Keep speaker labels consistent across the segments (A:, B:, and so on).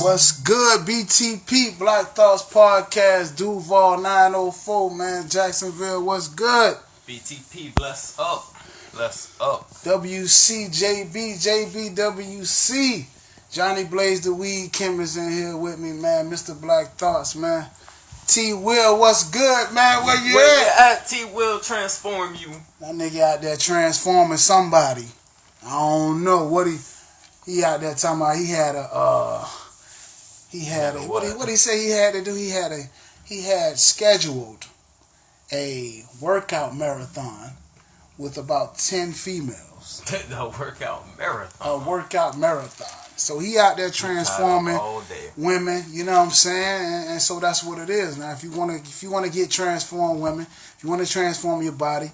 A: What's good, BTP, Black Thoughts Podcast, Duval 904, man, Jacksonville, what's good?
B: BTP, bless up, bless up.
A: WCJB, JBWC, Johnny Blaze, the weed chemist in here with me, man, Mr. Black Thoughts, man. T-Will, what's good, man, where you at?
B: T-Will transform you.
A: That nigga out there transforming somebody. I don't know what he out there talking about. What he say he had to do? He had scheduled a workout marathon with about 10 females.
B: A workout marathon.
A: A workout marathon. So he out there transforming women, you know what I'm saying? And so that's what it is. Now if you wanna get transformed women, if you wanna transform your body,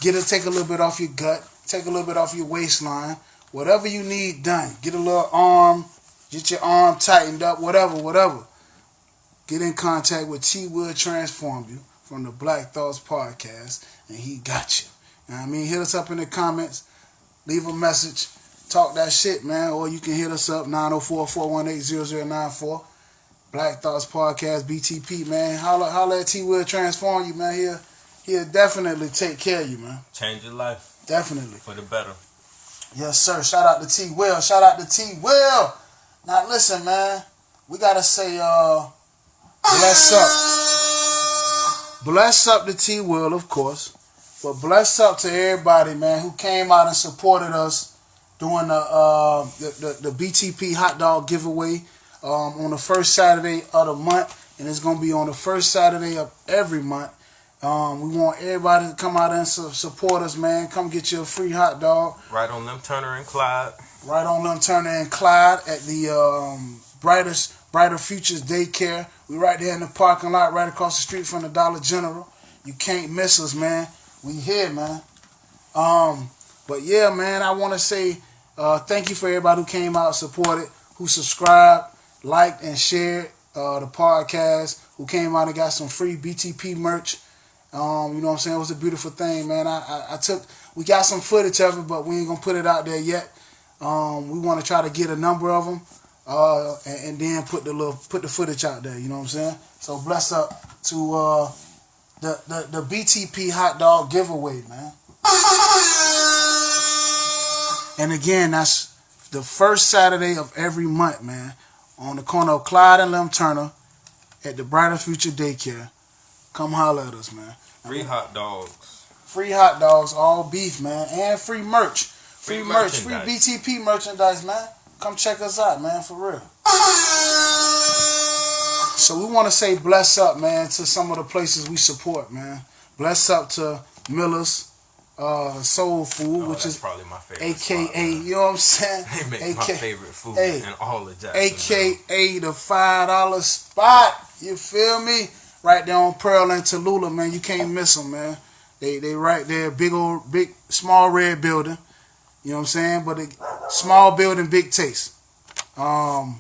A: take a little bit off your gut, take a little bit off your waistline, whatever you need done. Get a little arm, get your arm tightened up, whatever. Get in contact with T-Will Transform You from the Black Thoughts Podcast, and he got you. You know what I mean? Hit us up in the comments, leave a message, talk that shit, man, or you can hit us up, 904-418-0094. Black Thoughts Podcast, BTP, man. Holla at T-Will Transform You, man. He'll definitely take care of you, man.
B: Change your life.
A: Definitely.
B: For the better.
A: Yes, sir. Shout out to T-Will. Shout out to T-Will. Now, listen, man. We got to say, bless up. Bless up to T-Will, of course. But bless up to everybody, man, who came out and supported us during the BTP hot dog giveaway on the first Saturday of the month. And it's going to be on the first Saturday of every month. We want everybody to come out and support us, man. Come get you a free hot dog.
B: Right on them Turner and Clyde.
A: Right on them Turner and Clyde at the Brighter Futures Daycare. We right there in the parking lot, right across the street from the Dollar General. You can't miss us, man. We here, man. But yeah, man, I want to say thank you for everybody who came out and supported, who subscribed, liked, and shared the podcast, who came out and got some free BTP merch. You know what I'm saying? It was a beautiful thing, man. We got some footage of it, but we ain't gonna put it out there yet. We want to try to get a number of them, and then put the footage out there. You know what I'm saying? So bless up to the BTP hot dog giveaway, man. And again, that's the first Saturday of every month, man, on the corner of Clyde and Lem Turner at the Brighter Future Daycare. Come holler at us, man.
B: Free hot dogs.
A: Free hot dogs, all beef, man. And free merch. Free merch. Free BTP merchandise, man. Come check us out, man, for real. So we want to say bless up, man, to some of the places we support, man. Bless up to Miller's Soul Food, which is
B: probably my favorite
A: AKA,
B: spot,
A: you know what I'm saying?
B: They make my favorite food in all of Jacksonville.
A: AKA the $5 spot. You feel me? Right there on Pearl and Tallulah, man. You can't miss them, man. They right there, small red building. You know what I'm saying? But small building, big taste. Yeah,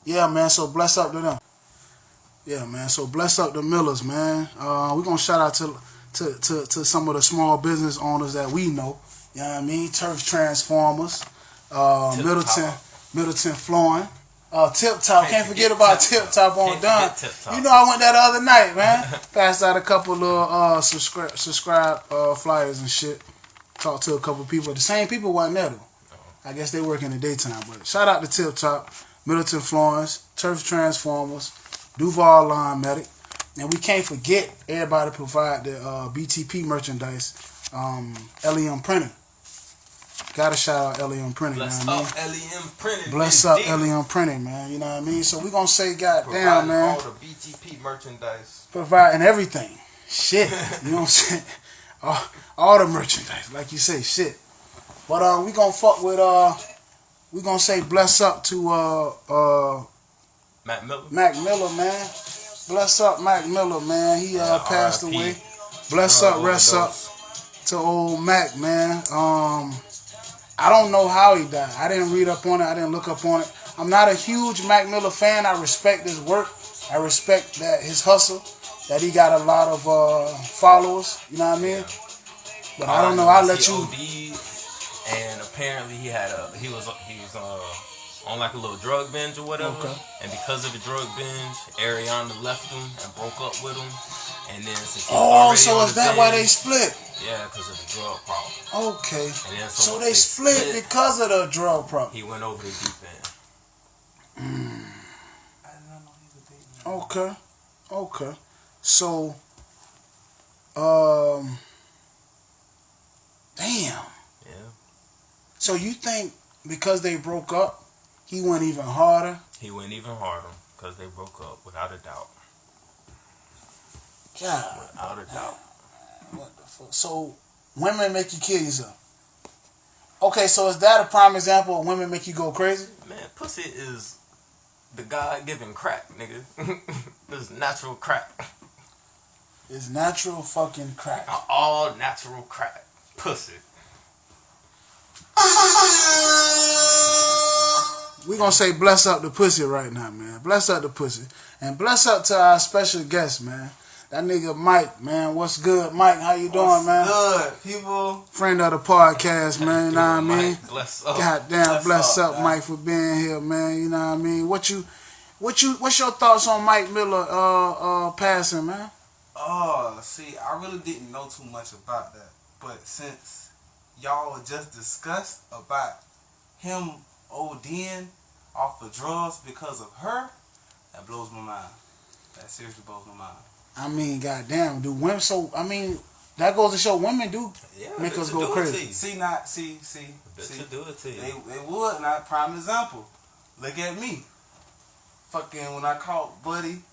A: man. So bless up to them. Yeah, man. So bless up the Millers, man. We're gonna shout out to some of the small business owners that we know. You know what I mean? Turf Transformers, Middleton Flooring. Tip Top, can't forget about Tip Top on Dunn. You know I went there the other night, man. Passed out a couple little subscribe flyers and shit. Talked to a couple people. The same people wasn't there though. I guess they work in the daytime. But shout out to Tip Top, Middleton Florence, Turf Transformers, Duval Line Medic, and we can't forget everybody provide the BTP merchandise. LEM Printing. Gotta shout out LEM Printing,
B: Bless
A: man.
B: Up LEM Printing.
A: Bless up LEM Printing, man. You know what I mean? So we gonna say goddamn, man.
B: All the BTP merchandise.
A: Providing everything. Shit. You know what I'm saying? All the merchandise. Like you say, shit. But we gonna fuck with we gonna say bless up to
B: Mac Miller.
A: Mac Miller, man. Bless up Mac Miller, man. He passed away. Bless up, rest up to old Mac, man. I don't know how he died. I didn't read up on it. I didn't look up on it. I'm not a huge Mac Miller fan. I respect his work. I respect that his hustle. That he got a lot of followers. You know what I mean? But I don't know. I'll let you.
B: And apparently he was on like a little drug binge or whatever.
A: Okay.
B: And because of the drug binge, Ariana left him and broke up with him. And then since he
A: so is that why they split?
B: Yeah, because of the drug problem.
A: Okay.
B: And then
A: so they split because of the drug problem.
B: He went over the deep end.
C: I did not know he was dating.
A: Okay. So, damn.
B: Yeah.
A: So you think because they broke up, he went even harder?
B: He went even harder because they broke up, without a doubt.
A: God.
B: Without a doubt.
A: What the fuck? So, women make you kill yourself. Okay, so is that a prime example of women make you go crazy?
B: Man, pussy is the God-given crack, nigga. This is natural crack.
A: It's natural fucking crack.
B: All natural crack. Pussy.
A: We gonna say bless up the pussy right now, man. Bless up the pussy. And bless up to our special guest, man. That nigga Mike, man. What's good, Mike? How you doing, man?
C: Good, people.
A: Friend of the podcast, man. You know what I mean?
B: Mike, bless up.
A: Goddamn, bless up, Mike, for being here, man. You know what I mean? What's your thoughts on Mike Miller passing, man?
C: See, I really didn't know too much about that, but since y'all just discussed about him ODing off of drugs because of her, that blows my mind. That seriously blows my mind.
A: I mean, goddamn, do women? So I mean, that goes to show women do make us go crazy.
C: See.
B: Do it to you.
C: They would not. Prime example. Look at me. Fucking when I caught Buddy,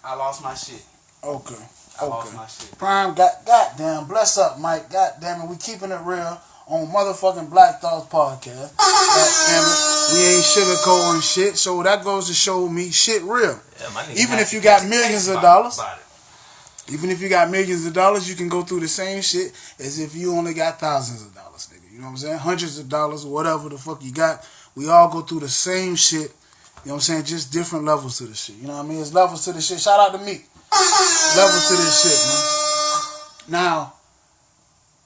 C: I lost my shit.
A: Okay.
C: I lost my shit.
A: Prime, goddamn, bless up, Mike. Goddamn it, we keeping it real on motherfucking Black Thoughts podcast. Goddamn it, we ain't sugarcoating shit. So that goes to show me shit real.
B: Yeah,
A: even if you got millions of dollars, you can go through the same shit as if you only got thousands of dollars, nigga. You know what I'm saying? Hundreds of dollars, whatever the fuck you got. We all go through the same shit. You know what I'm saying? Just different levels to the shit. You know what I mean? It's levels to the shit. Shout out to me. Levels to this shit, man. Now,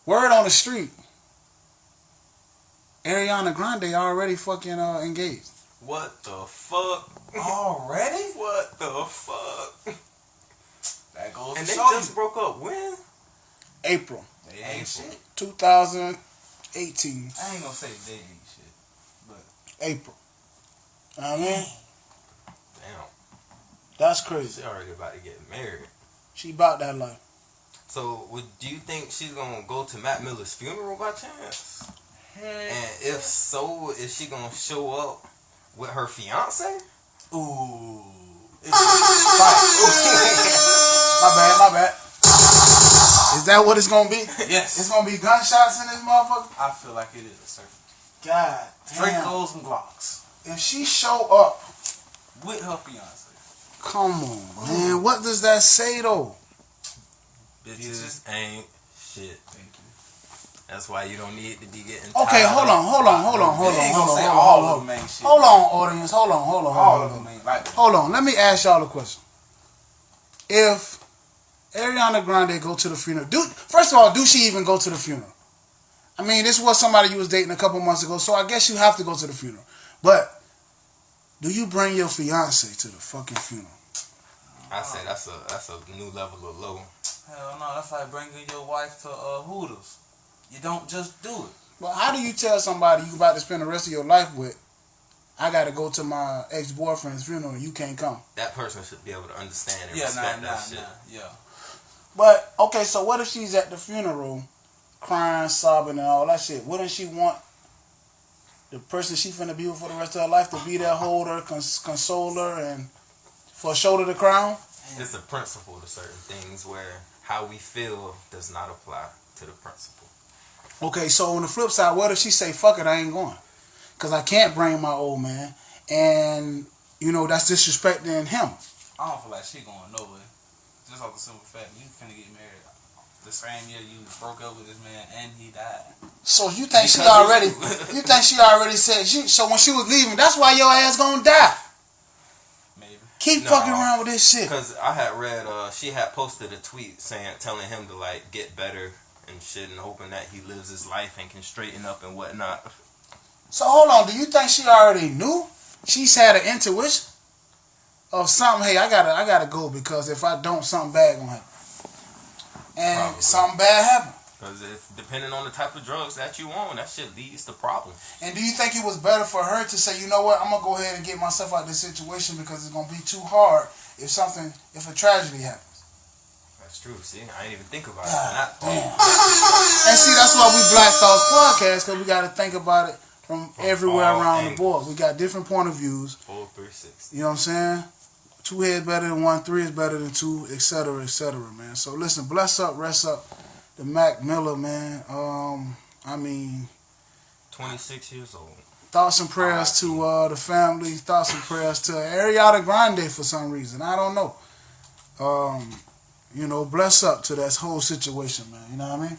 A: word on the street, Ariana Grande already fucking engaged.
B: What the fuck?
C: Already?
B: What the fuck?
C: That goes
B: and
C: to
B: they
C: show
B: just
C: you.
B: broke up when?
A: April.
C: They ain't shit.
A: 2018.
C: I ain't gonna say they ain't shit, but
A: April. You know what I mean?
B: Damn.
A: That's crazy.
B: She already about to get married.
A: She about that life.
B: So, do you think she's gonna go to Matt Miller's funeral by chance? And if so, is she gonna show up with her fiance?
C: ooh, it's
A: My bad. Is that what it's gonna be?
C: yes.
A: It's gonna be gunshots in this motherfucker?
C: I feel like it is, sir.
A: God damn.
C: Dracos and Glocks
A: If she show up
C: with her fiance.
A: Come on, man. What does that say, though?
B: Bitches ain't shit.
C: Thank you.
B: That's why you don't need to be getting
A: Okay, hold on.
C: Hold on, audience.
A: Hold on. Let me ask y'all a question. If Ariana Grande go to the funeral, first of all, do she even go to the funeral? I mean, this was somebody you was dating a couple months ago, so I guess you have to go to the funeral. But do you bring your fiance to the fucking funeral?
B: I say that's a new level of low.
C: Hell no, that's like bringing your wife to Hooters. You don't just do it.
A: But how do you tell somebody you about to spend the rest of your life with, I got to go to my ex-boyfriend's funeral and you can't come?
B: That person should be able to understand and respect that shit.
C: Yeah.
A: But, okay, so what if she's at the funeral crying, sobbing, and all that shit? Wouldn't she want the person she finna be with for the rest of her life to be there, hold her, console her, and for a shoulder to cry on?
B: It's a principle to certain things where how we feel does not apply to the principle.
A: Okay, so on the flip side, what if she say, fuck it, I ain't going? Because I can't bring my old man, and, that's disrespecting him.
C: I don't feel like she going nowhere. Just off the simple fact, you finna get married the same year you broke up with this man and he died.
A: So you think she already said, so when she was leaving, that's why your ass gonna die?
C: Maybe.
A: Keep fucking around with this shit.
B: Because I had read, she had posted a tweet telling him to get better and shit and hoping that he lives his life and can straighten up and whatnot.
A: So hold on, do you think she already knew? She's had an intuition of something. Hey, I gotta go because if I don't, something bad gonna happen. And
B: Probably.
A: something bad happened.
B: Because depending on the type of drugs that you on, that shit leads to problems.
A: And do you think it was better for her to say, you know what, I'm gonna go ahead and get myself out of this situation because it's gonna be too hard if a tragedy happens?
B: That's true. See, I didn't even think about
A: God,
B: it.
A: damn. And see, that's why we Black Thoughts Podcast, because we got to think about it from everywhere around the board. We got different point of views.
B: Full 360.
A: You know what I'm saying? 2 heads better than 1, 3 is better than 2, etc., man. So listen, bless up, rest up to Mac Miller, man. I mean,
B: 26 years old.
A: thoughts and prayers to the family. Thoughts and prayers to Ariana Grande for some reason. I don't know. You know, bless up to that whole situation, man. You know what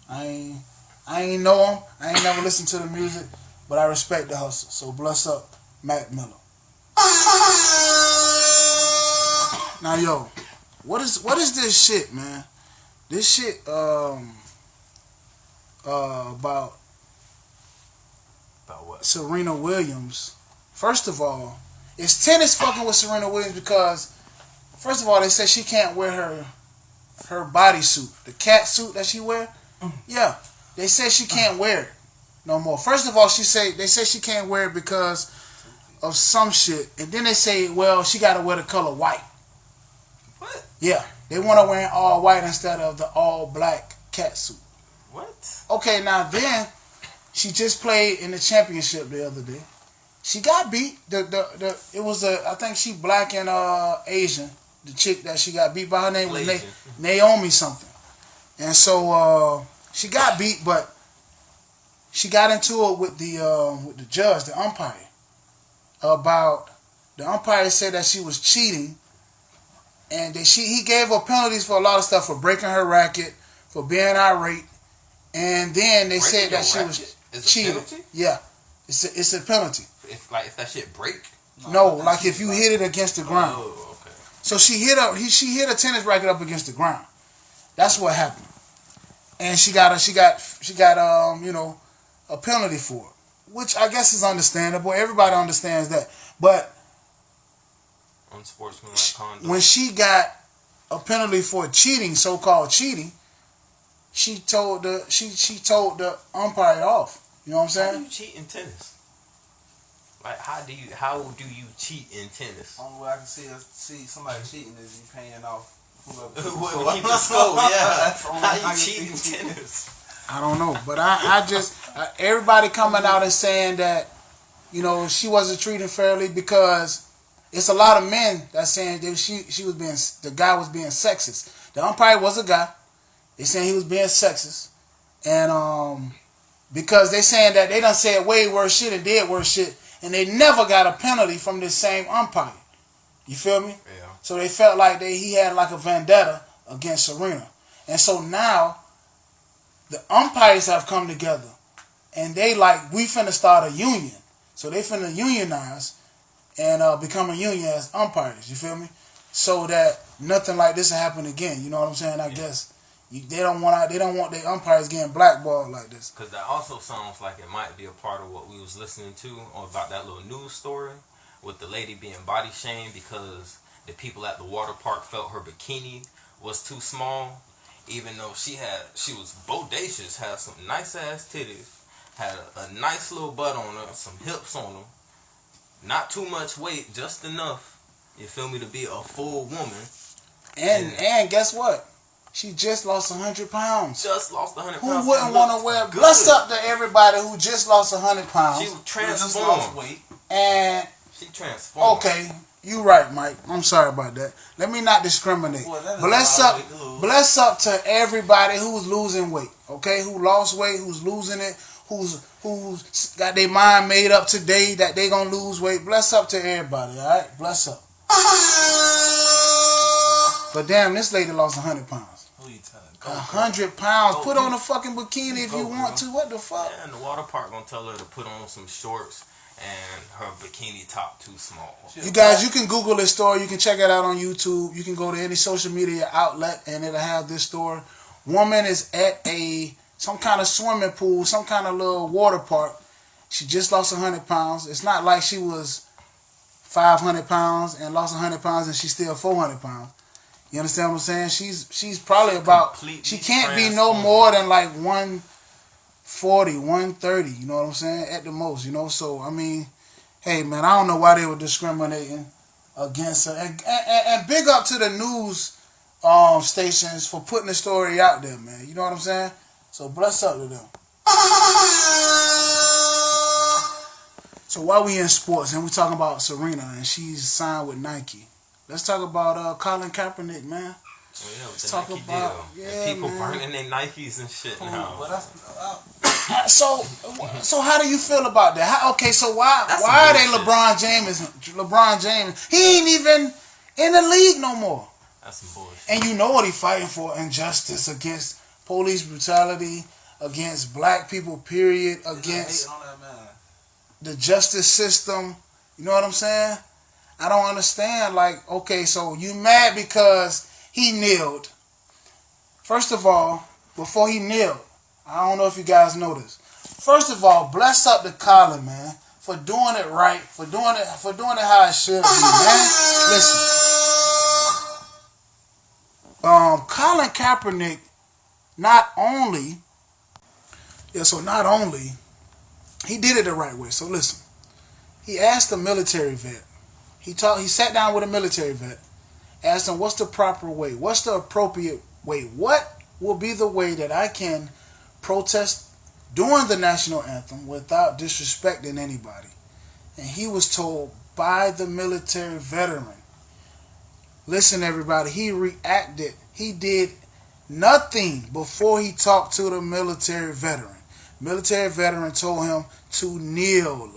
A: I mean? I ain't know him. I ain't never listened to the music, but I respect the hustle. So bless up, Mac Miller. Now, yo, what is this shit, man? This shit about
B: what?
A: Serena Williams. First of all, is tennis fucking with Serena Williams because, first of all, they said she can't wear her bodysuit, the cat suit that she wear. Yeah, they said she can't wear it no more. First of all, they say she can't wear it because of some shit, and then they say, well, she got to wear the color white.
B: What?
A: Yeah, they want her wearing all white instead of the all black cat suit.
B: What?
A: Okay, now then, she just played in the championship the other day. She got beat. I think she black and Asian. The chick that she got beat by, her name was Naomi something. And so she got beat, but she got into it with the judge, the umpire. The umpire said that she was cheating, and that he gave her penalties for a lot of stuff, for breaking her racket, for being irate, and then they said that she was cheating. Yeah, it's a penalty.
B: If that shit break?
A: No, like if you hit it against the ground.
B: Oh, okay.
A: So she hit a tennis racket up against the ground. That's what happened, and she got a penalty for it, which I guess is understandable. Everybody understands that, but
B: unsportsmanlike conduct.
A: When she got a penalty for cheating, so-called cheating, she told the umpire off. You know what I'm saying?
B: How do you cheat in tennis? Like, how do you cheat in tennis?
C: Only way I can see somebody cheating is you paying off whoever.
B: Keep the score, yeah. How you cheat in tennis?
A: I don't know, but I just everybody coming out and saying that, you know, she wasn't treated fairly because it's a lot of men that saying that the guy was being sexist. The umpire was a guy. They saying he was being sexist, and because they saying that they done said way worse shit and did worse shit, and they never got a penalty from this same umpire. You feel me?
B: Yeah.
A: So they felt like he had like a vendetta against Serena, and so now the umpires have come together, and they like, we finna start a union. So they finna unionize and become a union as umpires. You feel me? So that nothing like this will happen again. You know what I'm saying? I guess they don't want their umpires getting blackballed like this.
B: Because that also sounds like it might be a part of what we was listening to, or about that little news story with the lady being body shamed because the people at the water park felt her bikini was too small, even though she was bodacious, had some nice ass titties, had a nice little butt on her, some hips on her, not too much weight, just enough, you feel me, to be a full woman.
A: And guess what? She just lost 100 pounds.
B: Just lost 100
A: who
B: pounds.
A: Who wouldn't want to wear? Bless up to everybody who just lost 100 pounds.
B: She transformed.
C: Weight.
A: And
B: she transformed.
A: Okay, you right, Mike. I'm sorry about that. Let me not discriminate.
C: Well,
A: bless up to everybody who's losing weight. Okay, who lost weight, who's losing it, who's got their mind made up today that they gonna lose weight. Bless up to everybody. All right, bless up. But damn, this lady lost 100 pounds. 100 pounds. Put on a fucking bikini if you want to. What the fuck?
B: Yeah, and the water park gonna tell her to put on some shorts and her bikini top too small.
A: You guys, you can Google this story. You can check it out on YouTube. You can go to any social media outlet and it'll have this story. Woman is at a some kind of swimming pool, some kind of little water park. She just lost 100 pounds. It's not like she was 500 pounds and lost 100 pounds and she's still 400 pounds. You understand what I'm saying? She's probably about, she can't be no more than like 140, 130, you know what I'm saying? At the most, you know? So, I mean, hey, man, I don't know why they were discriminating against her. And big up to the news stations for putting the story out there, man. You know what I'm saying? So, bless up to them. So, while we in sports and we talking about Serena and she's signed with Nike, let's talk about Colin Kaepernick, man.
B: Oh, yeah, with
A: let's
B: the
A: talk
B: Nike
A: about
B: deal.
A: yeah,
B: And people
A: man.
B: burning their Nikes and shit now.
C: But that's,
A: So how do you feel about that? Okay, so why are they LeBron James? He ain't even in the league no more.
B: That's some bullshit.
A: And you know what he fighting for? Injustice against police brutality, against black people, period, against
C: on that man.
A: the justice system. You know what I'm saying? I don't understand. Like, okay, so you mad because he kneeled. First of all, before he kneeled, I don't know if you guys know this. First of all, bless up to Colin, man, for doing it right, for doing it how it should be, man. Listen. Colin Kaepernick not only he did it the right way. So listen. He asked a military vet. He sat down with a military vet, asked him, what's the proper way? What's the appropriate way? What will be the way that I can protest during the national anthem without disrespecting anybody? And he was told by the military veteran. Listen, everybody, he reacted. He did nothing before he talked to the military veteran. Military veteran told him to kneel.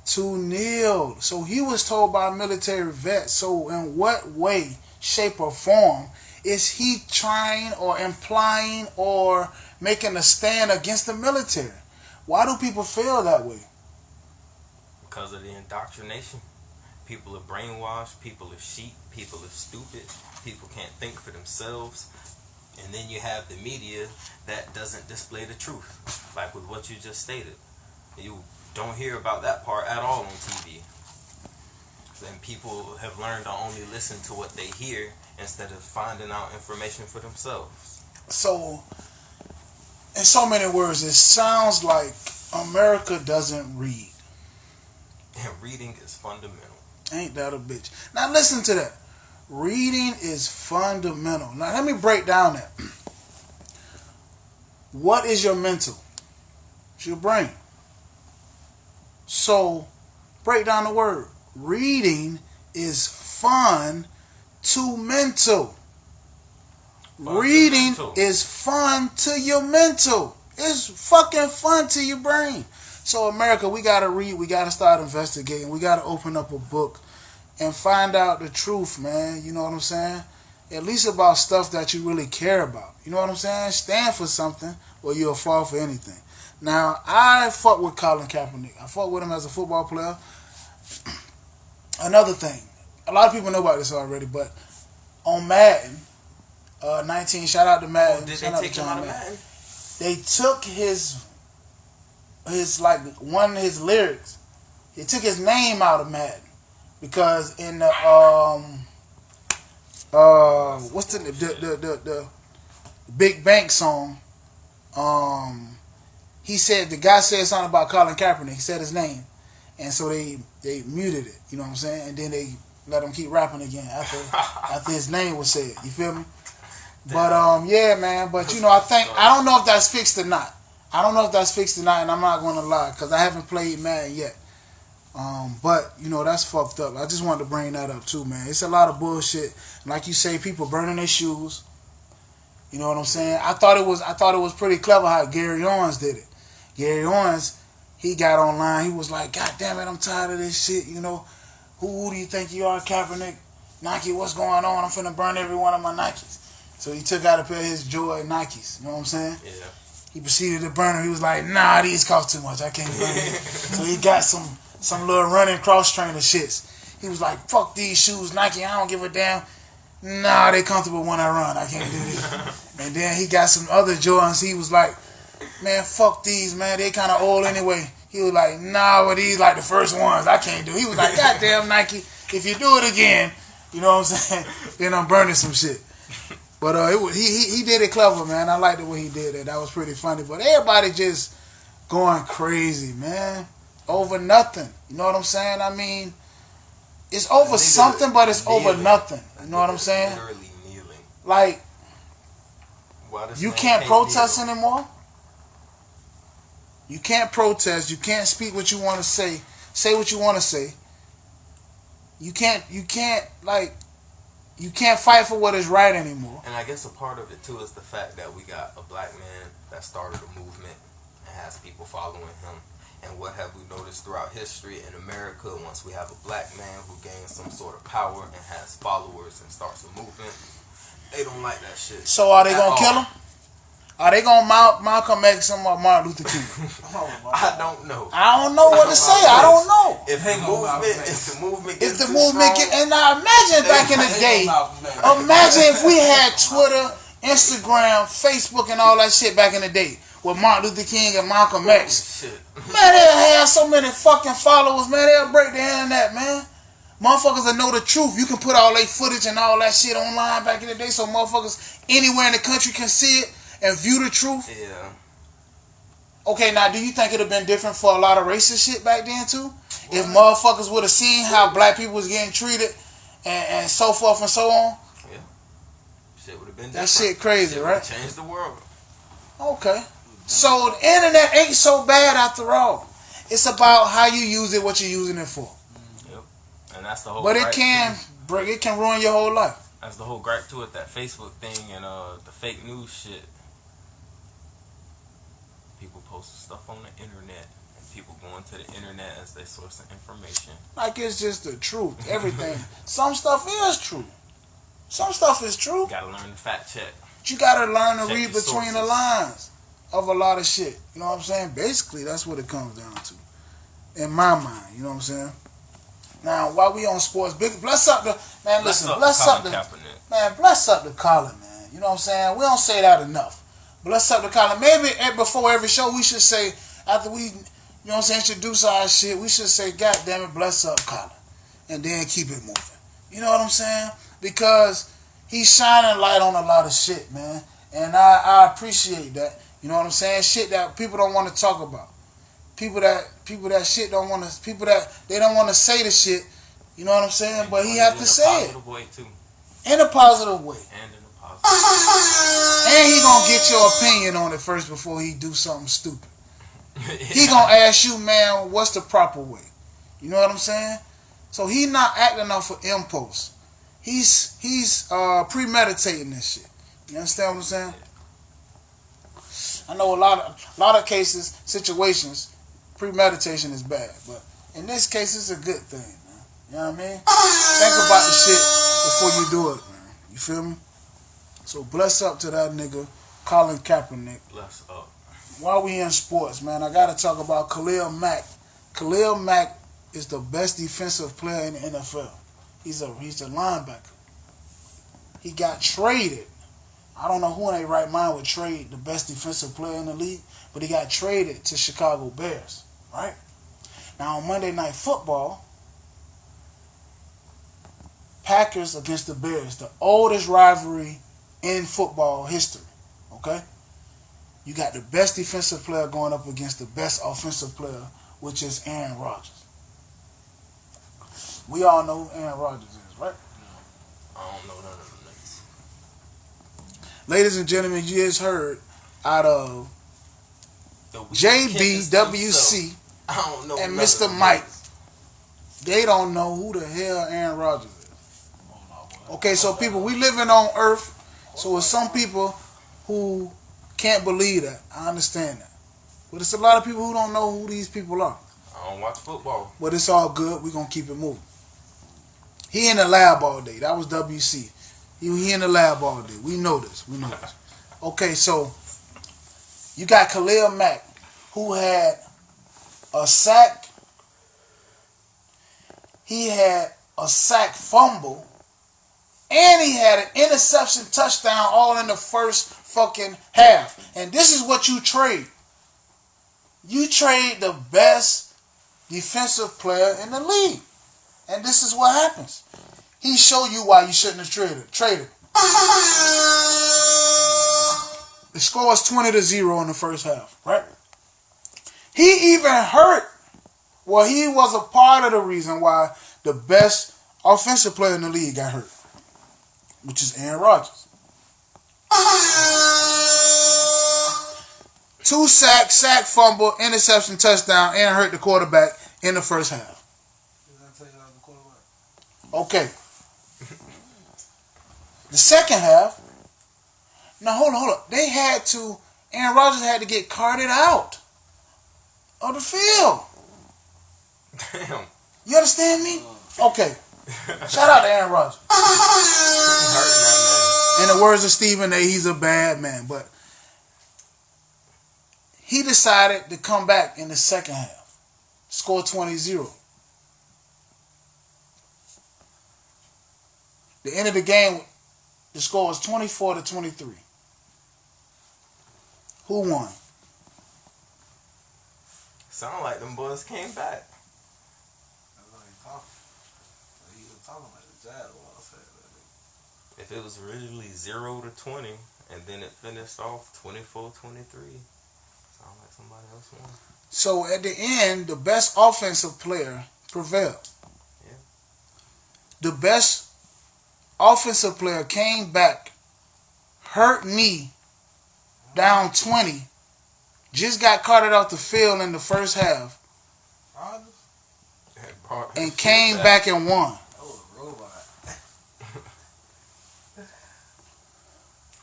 A: To kneel. So he was told by a military vet. So in what way, shape, or form is he trying or implying or making a stand against the military? Why do people feel that way?
B: Because of the indoctrination. People are brainwashed. People are sheep. People are stupid. People can't think for themselves. And then you have the media that doesn't display the truth. Like with what you just stated. You don't hear about that part at all on TV. And people have learned to only listen to what they hear instead of finding out information for themselves.
A: So, in so many words, it sounds like America doesn't read.
B: And reading is fundamental.
A: Ain't that a bitch? Now listen to that. Reading is fundamental. Now let me break down that. What is your mental? It's your brain. So, break down the word. Reading is fun to mental. Reading is fun to your mental. It's fucking fun to your brain. So, America, we got to read. We got to start investigating. We got to open up a book and find out the truth, man. You know what I'm saying? At least about stuff that you really care about. You know what I'm saying? Stand for something or you'll fall for anything. Now, I fuck with Colin Kaepernick. I fuck with him as a football player. Another thing, a lot of people know about this already, but on Madden 19, shout out to Madden.
B: Did
A: shout
B: they
A: out
B: take
A: to
B: him
A: John
B: out of
A: Madden.
B: Madden?
A: They took his like one of his lyrics. They took his name out of Madden because in the what's the Big Bank song. He said, the guy said something about Colin Kaepernick. He said his name. And so they muted it. You know what I'm saying? And then they let him keep rapping again after his name was said. You feel me? But, yeah, man. But, you know, I don't know if that's fixed or not. And I'm not going to lie because I haven't played Madden yet. But, you know, that's fucked up. I just wanted to bring that up too, man. It's a lot of bullshit. Like you say, people burning their shoes. You know what I'm saying? I thought it was pretty clever how Gary Owens did it. Gary Owens, he got online. He was like, God damn it, I'm tired of this shit. You know, who do you think you are, Kaepernick? Nike, what's going on? I'm finna burn every one of my Nikes. So he took out a pair of his Joy Nikes. You know what I'm saying?
B: Yeah.
A: He proceeded to burn them. He was like, nah, these cost too much. I can't burn them. So he got some little running cross trainer shits. He was like, fuck these shoes, Nike. I don't give a damn. Nah, they comfortable when I run. I can't do this. And then he got some other Jordans. He was like, man, fuck these, man. They kind of old anyway. He was like, nah, but these like the first ones. I can't do. He was like, goddamn Nike, if you do it again, you know what I'm saying? Then I'm burning some shit. But he did it clever, man. I liked the way he did it. That was pretty funny. But everybody just going crazy, man, over nothing. You know what I'm saying? I mean, it's over something, but it's over nothing. You know what I'm saying?
B: Literally kneeling.
A: Like, you can't protest anymore. You can't protest. You can't speak what you want to say. Say what you want to say. You can't fight for what is right anymore.
B: And I guess a part of it too is the fact that we got a black man that started a movement and has people following him. And what have we noticed throughout history in America? Once we have a black man who gains some sort of power and has followers and starts a movement, they don't like that shit.
A: So are they gonna kill him? Are they gonna Malcolm X or Martin Luther King?
B: I don't know.
A: I don't know what to say. I don't know.
B: If the movement gets too
A: and now imagine back in the day. Imagine if we had Twitter, Instagram, Facebook, and all that shit back in the day with Martin Luther King and Malcolm X. Man, they'll have so many fucking followers, man. They'll break the internet, man. Motherfuckers will know the truth. You can put all their footage and all that shit online back in the day, so motherfuckers anywhere in the country can see it and view the truth.
B: Yeah.
A: Okay, now do you think it'd have been different for a lot of racist shit back then too? What? If motherfuckers would have seen how black people was getting treated and so forth and so on.
B: Yeah. Shit would have been different.
A: That shit crazy,
B: shit
A: right?
B: Changed the world.
A: Okay. So the internet ain't so bad after all. It's about how you use it, what you're using it for.
B: Yep. And that's the whole.
A: But it can ruin your whole life.
B: That's the whole gripe to it, that Facebook thing and the fake news shit. People posting stuff on the internet and people going to the internet as their source of information.
A: Like it's just the truth. Everything. Some stuff is true. Some stuff is true.
B: You gotta learn to fact check.
A: But you gotta learn to read between
B: sources.
A: the lines of a lot of shit. You know what I'm saying? Basically, that's what it comes down to. In my mind, you know what I'm saying? Now, while we on sports, big bless up the man. Listen, bless up the man. Bless up the Colin, man. You know what I'm saying? We don't say that enough. Bless up the Colin. Maybe before every show, we should say after we, you know what I'm saying, introduce our shit, we should say, God damn it, bless up Colin, and then keep it moving. You know what I'm saying? Because he's shining light on a lot of shit, man, and I appreciate that. You know what I'm saying? Shit that people don't want to talk about. People that shit don't want to. People that they don't want to say the shit. You know what I'm saying? But he have to say it. In a positive way.
B: And in a positive way.
A: And he gonna get your opinion on it first before he do something stupid. He gonna ask you, man, what's the proper way? You know what I'm saying? So he not acting off of impulse. He's premeditating this shit. You understand what I'm saying? I know a lot of cases, situations, premeditation is bad, but in this case, it's a good thing, man. You know what I mean? Think about the shit before you do it, man. You feel me? So bless up to that nigga, Colin Kaepernick.
B: Bless up.
A: While we in sports, man, I gotta talk about Khalil Mack. Khalil Mack is the best defensive player in the NFL. He's a linebacker. He got traded. I don't know who in their right mind would trade the best defensive player in the league, but he got traded to Chicago Bears, right? Now on Monday Night Football, Packers against the Bears, the oldest rivalry in football history, okay? You got the best defensive player going up against the best offensive player, which is Aaron Rodgers. We all know who Aaron Rodgers is, right?
B: I don't know none of them niggas.
A: Ladies and gentlemen, you just heard out of JBWC and Mr. Mike. They don't know who the hell Aaron Rodgers is. Okay, so people, we living on Earth, so it's some people who can't believe that. I understand that. But it's a lot of people who don't know who these people are.
B: I don't watch football.
A: But it's all good. We're going to keep it moving. He in the lab all day. That was WC. He in the lab all day. We know this. Okay, so you got Khalil Mack, who had a sack. He had a sack fumble And he had an interception touchdown all in the first fucking half. And this is what you trade. You trade the best defensive player in the league. And this is what happens. He showed you why you shouldn't have traded. The score was 20-0 in the first half, right? He even hurt. Well, he was a part of the reason why the best offensive player in the league got hurt, which is Aaron Rodgers. 2 sacks, sack, fumble, interception, touchdown, and hurt the quarterback in the first half. Okay. The second half, now hold on. Aaron Rodgers had to get carted out of the field.
B: Damn.
A: You understand me? Okay. Shout out to Aaron Rodgers. In the words of Stephen A., he's a bad man. But he decided to come back in the second half. Score 20-0. The end of the game, the score was 24-23. Who won?
B: Sound like them boys came back. If it was really 0-20 and then it finished off 24-23, sound like somebody else won.
A: So at the end, the best offensive player prevailed.
B: Yeah.
A: The best offensive player came back, hurt knee, down 20, just got carted off the field in the first half, and came back and won.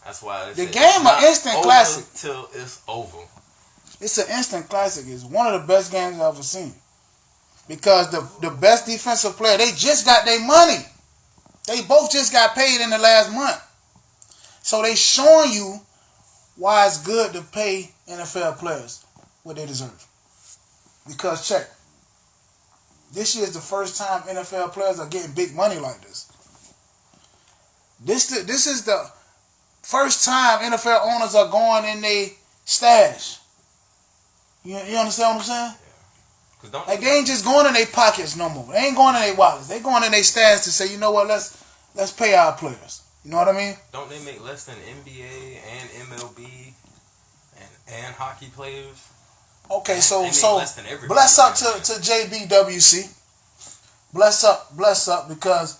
B: That's why
A: the game an instant classic.
B: Till it's over.
A: It's an instant classic. It's one of the best games I've ever seen. Because the best defensive player, they just got their money. They both just got paid in the last month. So they showing you why it's good to pay NFL players what they deserve. Because check. This year is the first time NFL players are getting big money like this. This is the first time NFL owners are going in their stash. You understand what I'm saying?
B: Yeah.
A: Like they ain't just going in their pockets no more. They ain't going in their wallets. They going in their stash to say, you know what, let's pay our players. You know what I mean?
B: Don't they make less than NBA and MLB and hockey players?
A: Okay, so
B: less than everybody.
A: Bless up to JBWC. Bless up because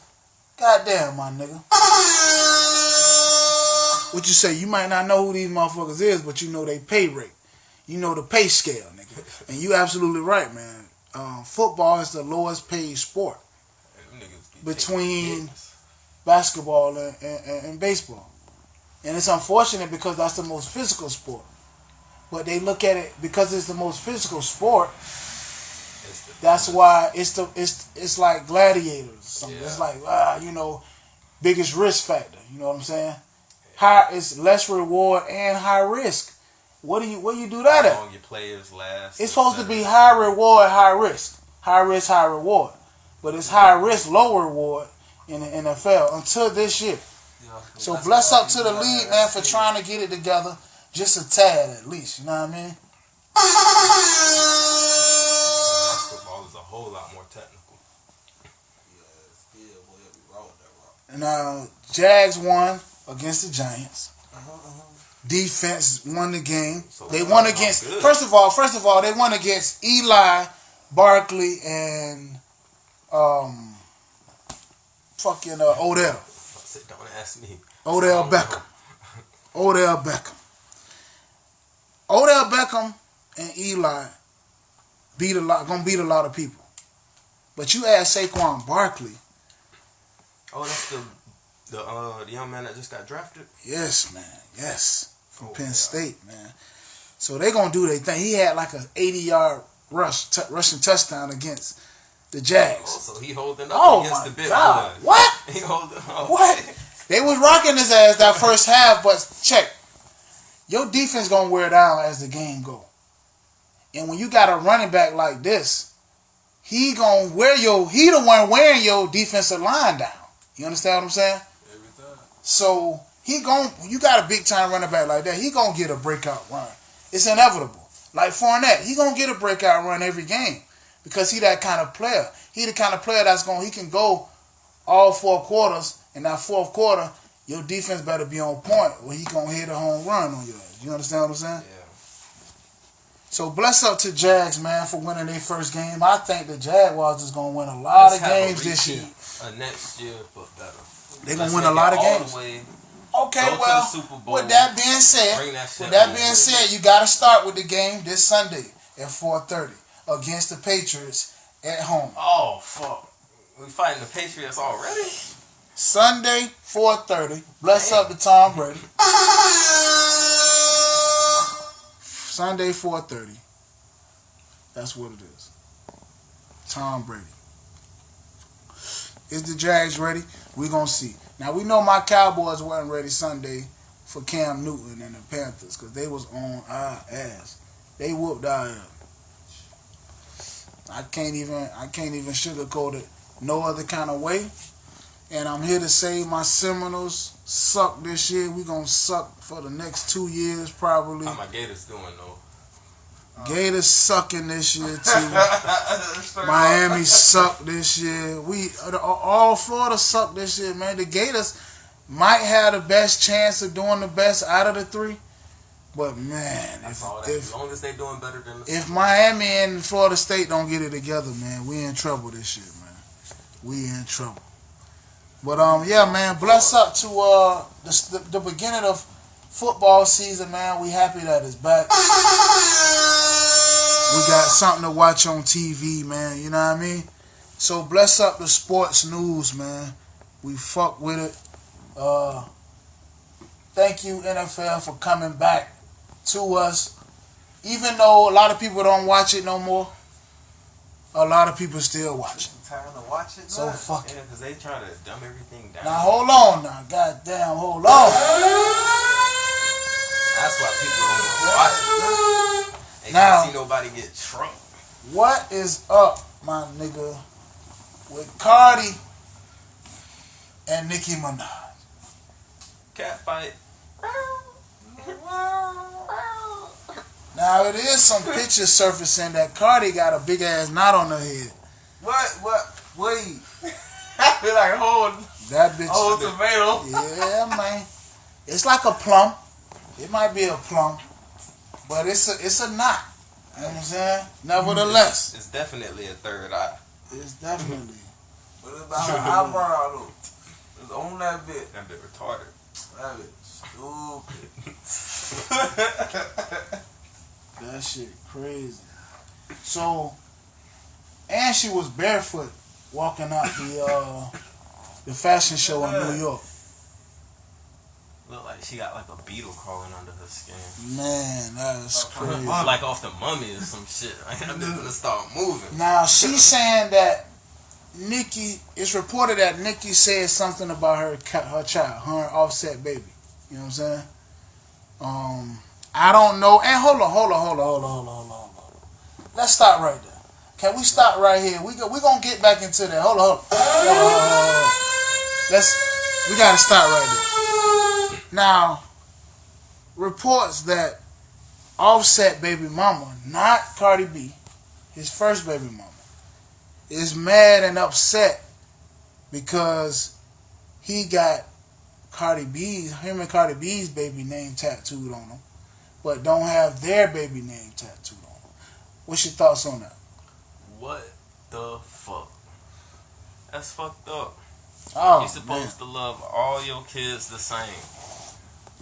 A: goddamn my nigga. What you say? You might not know who these motherfuckers is, but you know they pay rate. You know the pay scale, nigga. And you absolutely right, man. Football is the lowest paid sport between basketball and baseball. And it's unfortunate because that's the most physical sport. But they look at it because it's the most physical sport. That's why it's like gladiators. Yeah. It's like biggest risk factor. You know what I'm saying? It's less reward and high risk. Where you do that at?
B: How long your players last?
A: It's supposed to be high reward, high risk. High risk, high reward. But it's high risk, low reward in the NFL until this year. Yeah, so bless up to the league, man, for trying to get it together. Just a tad at least, you know what I mean?
B: Basketball is a whole lot more technical.
A: Now, Jags won against the Giants. Defense won the game. So they won against. First of all, they won against Eli, Barkley, and Odell.
B: Don't ask me.
A: Odell Beckham. Odell Beckham and Eli gonna beat a lot of people. But you add Saquon Barkley.
B: Oh, that's the young man that just got drafted?
A: Yes, man. Yes. From Penn State, man. So they gonna do their thing. He had like an 80-yard rushing touchdown against the Jags.
B: Oh, so he holding up against the big boy.
A: What?
B: He holding up.
A: What? They was rocking his ass that first half, but check. Your defense gonna wear down as the game go. And when you got a running back like this, he the one wearing your defensive line down. You understand what I'm saying? So you got a big time running back like that, he gonna get a breakout run. It's inevitable. Like Fournette, he gonna get a breakout run every game because he that kind of player. He the kind of player he can go all 4 quarters, and that fourth quarter, your defense better be on point, or he gonna hit a home run on you. You understand what I'm saying?
B: Yeah.
A: So bless up to Jags, man, for winning their first game. I think the Jaguars is gonna win a lot of games this year.
B: Next year, but better.
A: They're gonna win a lot of games. Okay, well, with that being said, you got to start with the game this Sunday at 4:30 against the Patriots at home.
B: Oh, fuck. We fighting the Patriots already?
A: Sunday, 4:30. Bless up to Tom Brady. Sunday, 4:30. That's what it is. Tom Brady. Is the Jags ready? We're going to see. Now, we know my Cowboys weren't ready Sunday for Cam Newton and the Panthers because they was on our ass. They whooped our ass. I can't even sugarcoat it no other kind of way. And I'm here to say my Seminoles suck this year. We're going to suck for the next 2 years probably.
B: How my Gators doing, though?
A: Gators sucking this year too. Miami sucked this year. All Florida sucked this year, man. The Gators might have the best chance of doing the best out of the 3, but man,
B: as long as they're doing better than
A: if Miami and Florida State don't get it together, man, we in trouble this year, man. We in trouble. But yeah, man. Bless up to the beginning of football season, man. We happy that it's back. We got something to watch on TV, man. You know what I mean? So bless up the sports news, man. We fuck with it. Thank you, NFL, for coming back to us. Even though a lot of people don't watch it no more, a lot of people still watch it.
C: Time to watch it.
A: So fuck it.
B: Yeah, because they trying to dumb everything down.
A: Now hold on, now. Goddamn, hold on.
B: That's why people don't want to watch it. They
A: Now,
B: can't see nobody get trumped.
A: What is up, my nigga, with Cardi and Nicki Minaj?
B: Cat fight.
A: Now, it is some pictures surfacing that Cardi got a big ass knot on her head.
C: Wait. I feel like a whole tomato.
A: Yeah, man. It's like a plum. It might be a plum, but it's a knot. You know what I'm saying? Nevertheless,
B: it's definitely a third eye.
A: It's definitely.
C: What about her eyebrow though? It's on that bit.
B: That bit retarded.
C: That bit stupid.
A: That shit crazy. So, and she was barefoot walking out the fashion show in New York.
B: Look like she got like a beetle crawling under her skin.
A: Man, that's crazy.
B: Like off the Mummy or some shit. Like, I'm just gonna start moving.
A: Now, she's saying that it's reported that Nicki said something about her child, her Offset baby. You know what I'm saying? I don't know. And hold on. Let's stop right there. Can we stop right here? We're gonna get back into that. Hold on. We gotta stop right there. Now, reports that Offset baby mama, not Cardi B, his first baby mama, is mad and upset because he got him and Cardi B's baby name tattooed on him, but don't have their baby name tattooed on him. What's your thoughts on that?
B: What the fuck? That's fucked up.
A: Oh,
B: you're supposed to love all your kids the same.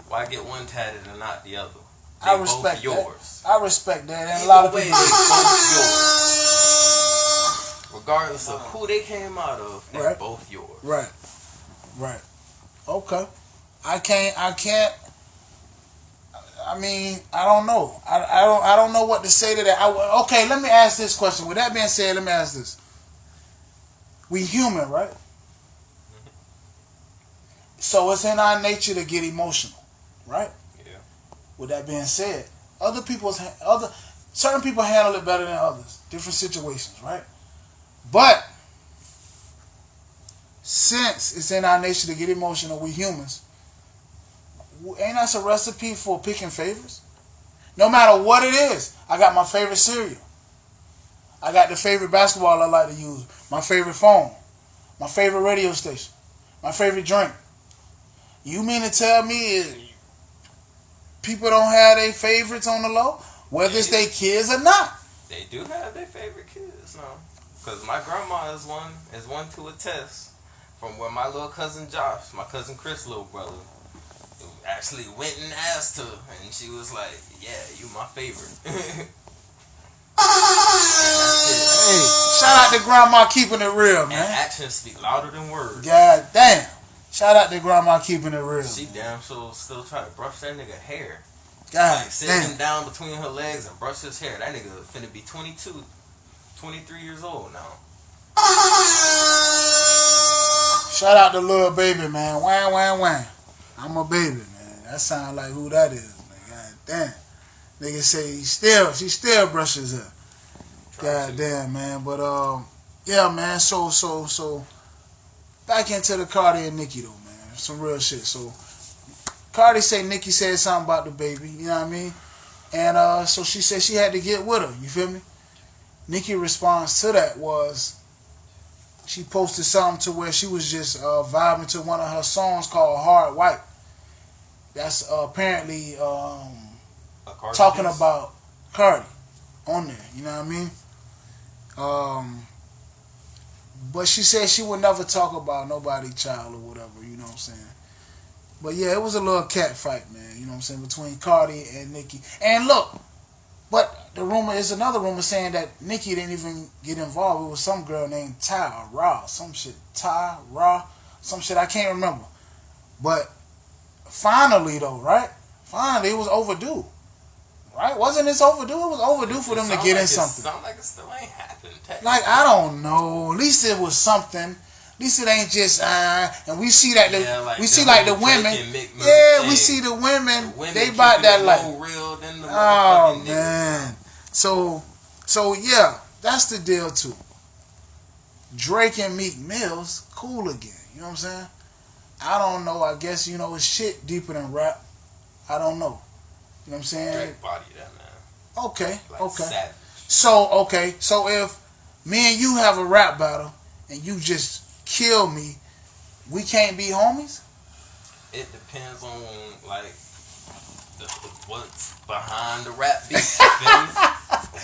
B: Why get one tatted and not the other? They
A: I respect
B: both yours.
A: I respect that, and a lot of people.
B: They both yours. Regardless of who they came out of, they're both yours.
A: Right. Okay. I mean, I don't know. I don't know what to say to that. Okay, let me ask this question. With that being said, let me ask this. We human, right? So it's in our nature to get emotional, right?
B: Yeah.
A: With that being said, certain people handle it better than others. Different situations, right? But since it's in our nature to get emotional, we humans, ain't that a recipe for picking favorites? No matter what it is, I got my favorite cereal. I got the favorite basketball I like to use. My favorite phone. My favorite radio station. My favorite drink. You mean to tell me people don't have their favorites on the low? Whether it's their kids or not.
B: They do have their favorite kids, no. Because my grandma is one to attest from where my little cousin Josh, my cousin Chris' little brother, actually went and asked her, and she was like, "Yeah, you my favorite."
A: Hey, shout out to grandma keeping it real, man.
B: And actions speak louder than words.
A: God damn. Shout out to grandma keeping it real.
B: She damn sure still try to brush that nigga hair.
A: God
B: like, sit him down between her legs and brush his hair. That nigga finna be 22, 23 years old now.
A: Shout out to little baby, man. Wham, wham, wham. I'm a baby, man. That sound like who that is, man. God damn. Nigga say she still brushes her. God damn, man. But yeah, man. So back into the Cardi and Nicki though, man. Some real shit. So Cardi say Nicki said something about the baby. You know what I mean? And so she said she had to get with her. You feel me? Nicki response to that was she posted something to where she was just vibing to one of her songs called Hard White. That's apparently talking about Cardi on there. You know what I mean? But she said she would never talk about nobody's child or whatever. You know what I'm saying? But yeah, it was a little cat fight, man. You know what I'm saying? Between Cardi and Nicki. And look, but the rumor is another rumor saying that Nicki didn't even get involved. It was some girl named Tyra, some shit. Tyra, some shit I can't remember. But finally though, right? Finally, it was overdue. Right? Wasn't this overdue? It was overdue for them to get in something.
B: Sound like it still ain't happened.
A: Like, I don't know. At least it was something. At least it ain't just and we see that we see like the women. Yeah, we see the women they about that like
B: real than the
A: oh man. So yeah, that's the deal too. Drake and Meek Mill's cool again. You know what I'm saying? I don't know. I guess it's shit deeper than rap. I don't know. You know what I'm saying?
B: Drake body that man.
A: Okay.
B: Like
A: okay.
B: Savage.
A: So if me and you have a rap battle and you just kill me, we can't be homies?
B: It depends on like what's behind the rap beef. You feel me?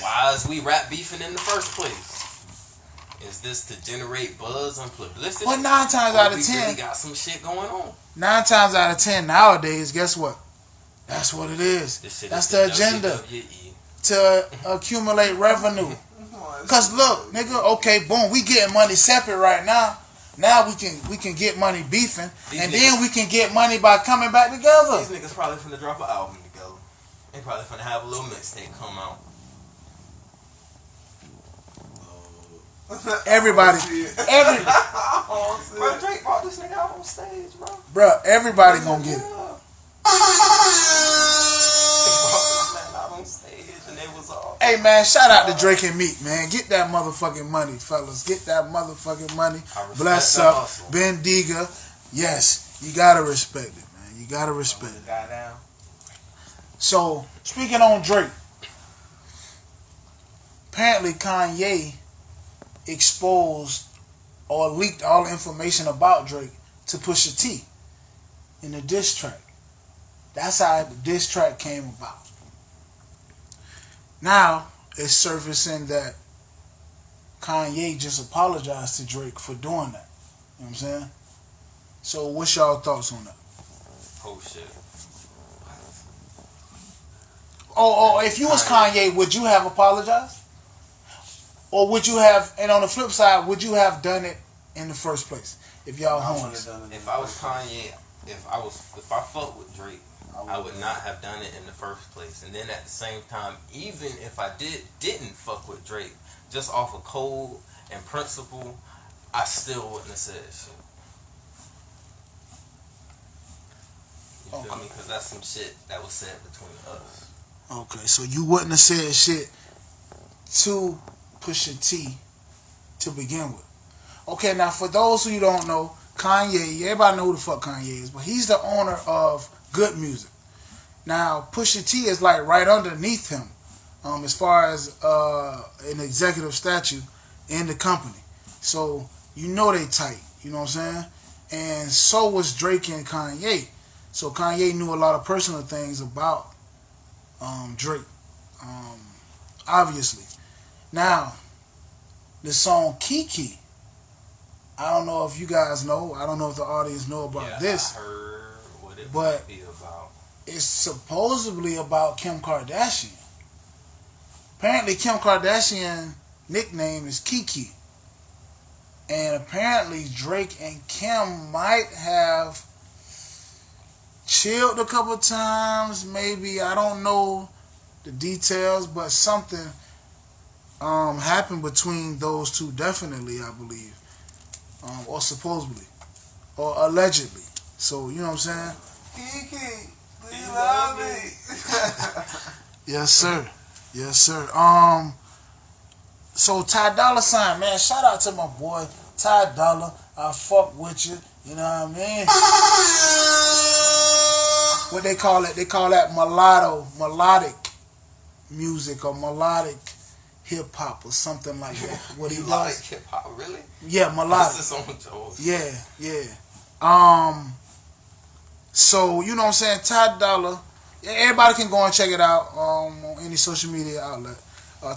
B: Why is we rap beefing in the first place? Is this to generate buzz and publicity?
A: Well, 9 times out of 10,
B: really got some shit going on.
A: 9 times out of 10 nowadays, guess what? That's what it is. That's the agenda to accumulate revenue. Cause look, nigga, okay, boom, we getting money separate right now. Now we can get money beefing, and then we can get money by coming back together.
B: These niggas probably finna drop an album together. They probably finna have a little mixtape come out.
A: Everybody.
B: Bro, Drake brought this nigga out on stage, bro.
A: Bro, everybody gonna get it. Hey man, shout out to Drake and Meek, man. Get that motherfucking money, fellas. Get that motherfucking money. Bless up,
B: hustle.
A: Bendiga. Yes, you gotta respect it, man. You gotta respect it. So, speaking on Drake, apparently Kanye exposed or leaked all the information about Drake to Pusha T in the diss track. That's how the diss track came about. Now, it's surfacing that Kanye just apologized to Drake for doing that. You know what I'm saying? So, what's y'all thoughts on that?
B: Oh, shit.
A: Oh, if you was Kanye, would you have apologized? Or would you have, and on the flip side, would you have done it in the first place? If y'all homies.
B: If I was Kanye, if I fucked with Drake, I would not have done it in the first place. And then at the same time, even if I didn't fuck with Drake, just off of code and principle, I still wouldn't have said shit. You feel me? Because that's some shit that was said between us.
A: Okay, so you wouldn't have said shit to Pusha T to begin with. Okay, now for those who don't know, Kanye, everybody know who the fuck Kanye is, but he's the owner of good music. Now, Pusha T is like right underneath him, as far as an executive statue in the company. So you know they tight. You know what I'm saying? And so was Drake and Kanye. So Kanye knew a lot of personal things about Drake, obviously. Now, the song Kiki. I don't know if you guys know. I don't know if the audience know about this.
B: I heard what it
A: but
B: might be about.
A: It's supposedly about Kim Kardashian. Apparently, Kim Kardashian nickname is Kiki. And apparently, Drake and Kim might have chilled a couple times. Maybe, I don't know the details, but something happened between those two, definitely, I believe. Or supposedly. Or allegedly. So, you know what I'm saying?
C: Kiki, do you love me?
A: Yes, sir. Yes, sir. So Ty Dolla $ign, man, shout out to my boy Ty Dolla. I fuck with you. You know what I mean? What they call it? They call that melodic music or melodic hip hop or something like that. What he
B: Melodic
A: does?
B: hip hop, really?
A: Yeah, melodic.
B: This is on Joe's.
A: Yeah. So you know what I'm saying? Ty Dolla. Everybody can go and check it out on any social media outlet.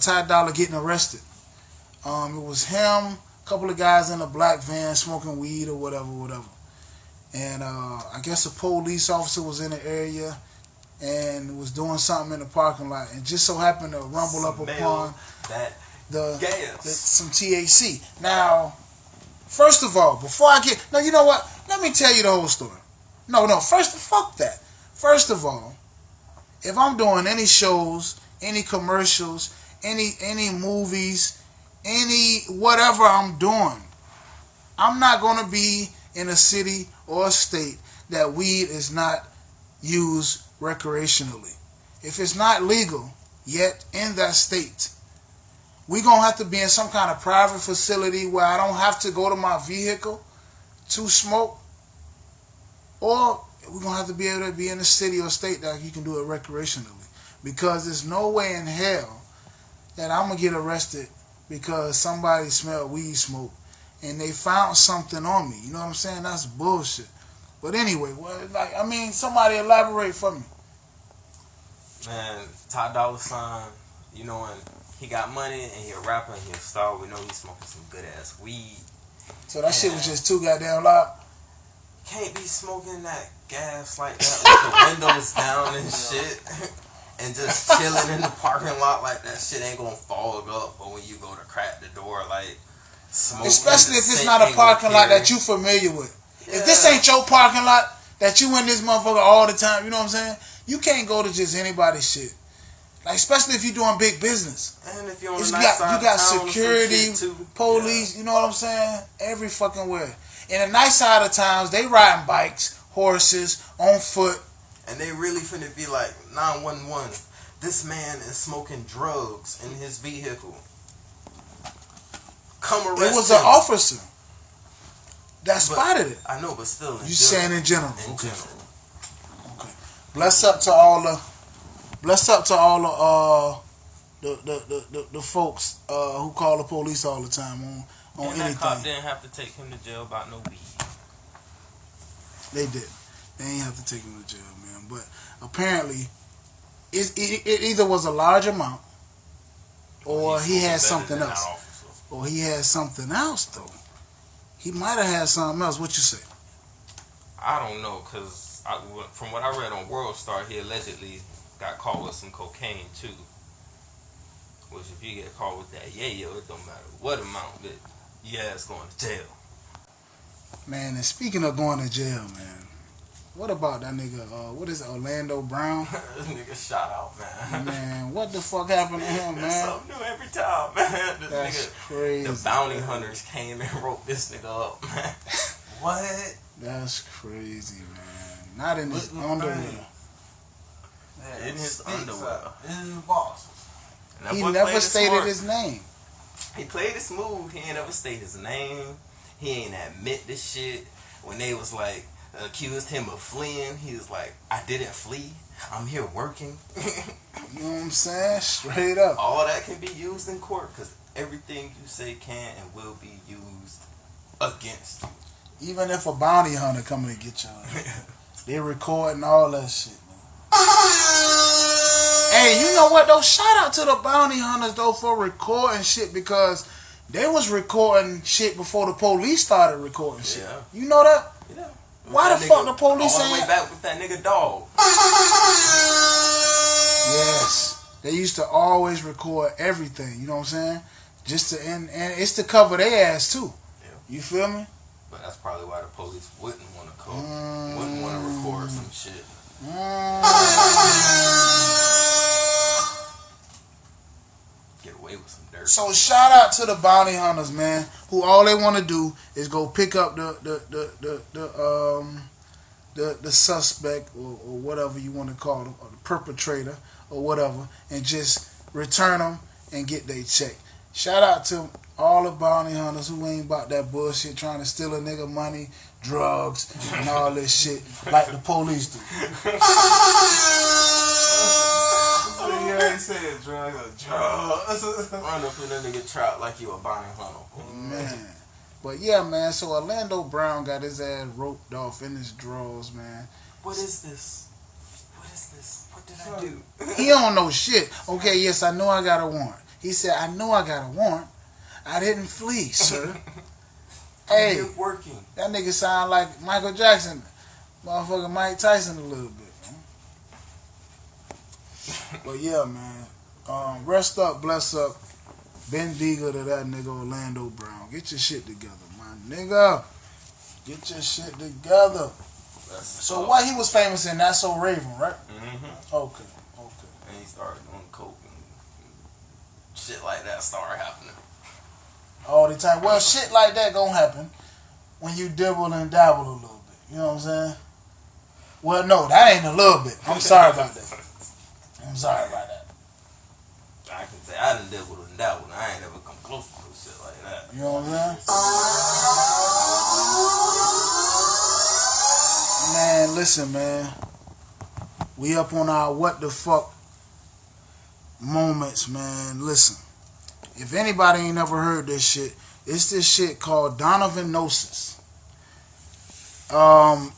A: Ty Dolla getting arrested. It was him, a couple of guys in a black van smoking weed or whatever. And I guess a police officer was in the area and was doing something in the parking lot and just so happened to rumble up upon some THC. Now, first of all, before I get... No, you know what? Let me tell you the whole story. No, fuck that. First of all, if I'm doing any shows, any commercials, any movies, any whatever I'm doing, I'm not going to be in a city or a state that weed is not used recreationally. If it's not legal yet in that state, we're going to have to be in some kind of private facility where I don't have to go to my vehicle to smoke, or we're going to have to be able to be in a city or state that you can do it recreationally. Because there's no way in hell that I'm going to get arrested because somebody smelled weed smoke and they found something on me. You know what I'm saying? That's bullshit. But anyway, somebody elaborate for me.
B: Man, Ty Dolla $ign, you know, when he got money and he a rapper and he a star, we know he's smoking some good ass weed.
A: So that shit was just too goddamn loud?
B: Can't be smoking that gas like that with the windows down and shit. And just chilling in the parking lot like that shit ain't gonna fog up. But when you go to crack the door, like smoking,
A: especially if it's not a parking lot that you familiar with. Yeah. If this ain't your parking lot that you in this motherfucker all the time, you know what I'm saying? You can't go to just anybody's shit. Like, especially if you're doing big business.
B: And if you're on the
A: you
B: nice side
A: you got
B: of town,
A: security, police,
B: yeah.
A: You know what I'm saying? Every fucking where. In the nice side of towns, they riding bikes, horses, on foot.
B: And they really finna be like, 911, this man is smoking drugs in his vehicle. Come arrest him.
A: It was an officer that spotted it.
B: I know, but still.
A: You saying in general?
B: In general.
A: Okay. Bless up to all the folks who call the police all the time on
B: and
A: anything.
B: That cop didn't have to take him to jail about no weed.
A: They did. They ain't have to take him to jail, man. But apparently, it either was a large amount, or he had something else. Or he had something else, though. He might have had something else. What you say?
B: I don't know, because from what I read on World Star, he allegedly got caught with some cocaine, too. Which, if you get caught with that yayo, it don't matter what amount, but yeah, it's going to jail.
A: Man, and speaking of going to jail, man, what about that nigga, what is it, Orlando Brown?
B: This nigga shot out, man.
A: Man, what the fuck happened to him, man?
B: Something new every time, man.
A: That's crazy.
B: The bounty hunters came and rope this nigga up, man. What?
A: That's crazy, man. Not in his underwear.
B: In his underwear.
C: In his boss.
A: He never stated his name.
B: He played it smooth. He ain't never stated his name. He ain't admit this shit. When they was like, accused him of fleeing. He was like, I didn't flee. I'm here working.
A: You know what I'm saying? Straight up.
B: All that can be used in court because everything you say can and will be used against you.
A: Even if a bounty hunter coming to get y'all, they recording all that shit, man. Hey, you know what though? Shout out to the bounty hunters though for recording shit because they was recording shit before the police started recording shit.
B: Yeah.
A: You know that?
B: Yeah.
A: Why the fuck the police
B: all the way
A: ain't?
B: back with that nigga dog.
A: Yes, they used to always record everything. You know what I'm saying? Just to and it's to cover their ass too.
B: Yeah.
A: You feel me?
B: But that's probably why the police wouldn't want to call, wouldn't want to record some shit. Get away with some dirt.
A: So shout out to the bounty hunters, man, who all they want to do is go pick up the suspect or whatever you want to call them, or the perpetrator or whatever, and just return them and get their check. Shout out to all the bounty hunters who ain't about that bullshit trying to steal a nigga money, drugs, and all this shit like the police do.
C: So you already said drugs or drugs.
B: Run up in that nigga trap like you a bounty hunter.
A: Man. But yeah, man, so Orlando Brown got his ass roped off in his drawers, man.
B: What is this? What is this? What did I do?
A: He don't know shit. Okay, yes, I know I got a warrant. He said, I know I got a warrant. I didn't flee, sir. Hey,
B: You're working.
A: that nigga sound like Michael Jackson, motherfucker Mike Tyson a little bit, man. But yeah, man. Rest up, bless up. Ben Diga to that nigga Orlando Brown. Get your shit together, my nigga. Get your shit together. So what he was famous in, That's So Raven, right?
B: Mm-hmm.
A: Okay.
B: And he started doing coke and shit like that started happening.
A: All the time. Well, shit like that gonna happen when you dibble and dabble a little bit. You know what I'm saying? Well, no, that ain't a little bit. I'm sorry about that. I'm sorry about that.
B: I can say I done dibbled and dabbled. I ain't never come close to no shit like that.
A: You know what I'm saying? Man, listen, man. We up on our what the fuck moments, man. Listen. If anybody ain't never heard this shit, it's this shit called Donovanosis.